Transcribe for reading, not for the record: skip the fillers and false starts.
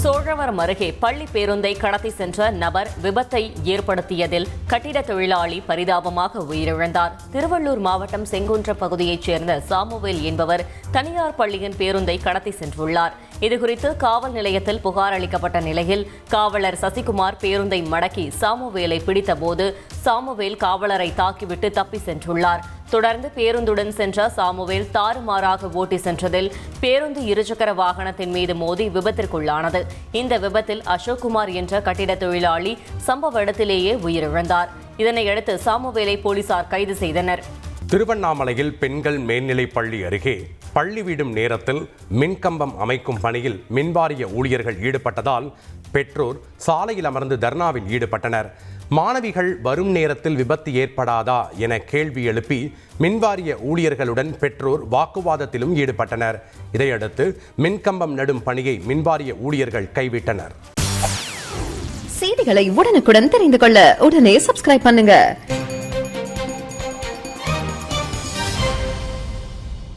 சோழவரம் அருகே பள்ளி பேருந்தை கடத்தி சென்ற நபர் விபத்தை ஏற்படுத்தியதில் கட்டிட தொழிலாளி பரிதாபமாக உயிரிழந்தார். திருவள்ளூர் மாவட்டம் செங்குன்ற பகுதியைச் சேர்ந்த சாமுவேல் என்பவர் தனியார் பள்ளியின் பேருந்தை கடத்தி சென்றுள்ளார். இதுகுறித்து காவல் நிலையத்தில் புகார் அளிக்கப்பட்ட நிலையில் காவலர் சசிகுமார் பேருந்தை மடக்கி சாமுவேலை பிடித்தபோது சாமுவேல் காவலரை தாக்கிவிட்டு தப்பி சென்றுள்ளார். தொடர்ந்து பேருந்துடன் சென்ற சாமுவேல் தாறுமாறாக ஓட்டி சென்றதில் பேருந்து இருசக்கர வாகனத்தின் மீது மோதி விபத்திற்குள்ளானது. இந்த விபத்தில் அசோக்குமார் என்ற கட்டிட தொழிலாளி சம்பவ இடத்திலேயே உயிரிழந்தார். இதனையடுத்து சாமுவேலை போலீசார் கைது செய்தனர். திருவண்ணாமலையில் பெண்கள் மேல்நிலைப் பள்ளி அருகே பள்ளி விடும் நேரத்தில் மின்கம்பம் அமைக்கும் பணியில் மின்வாரிய ஊழியர்கள் ஈடுபட்டதால் பெற்றோர் சாலையில் அமர்ந்து தர்ணாவில் ஈடுபட்டனர். மாணவிகள் வரும் நேரத்தில் விபத்து ஏற்படாதா என கேள்வி எழுப்பி மின்வாரிய ஊழியர்களுடன் பெற்றோர் வாக்குவாதத்திலும் ஈடுபட்டனர். இதையடுத்து மின்கம்பம் நடும் பணியை மின்வாரிய ஊழியர்கள் கைவிட்டனர். செய்திகளை உடனுக்குடன் தெரிந்து கொள்ள உடனே சப்ஸ்கிரைப் பண்ணுங்க.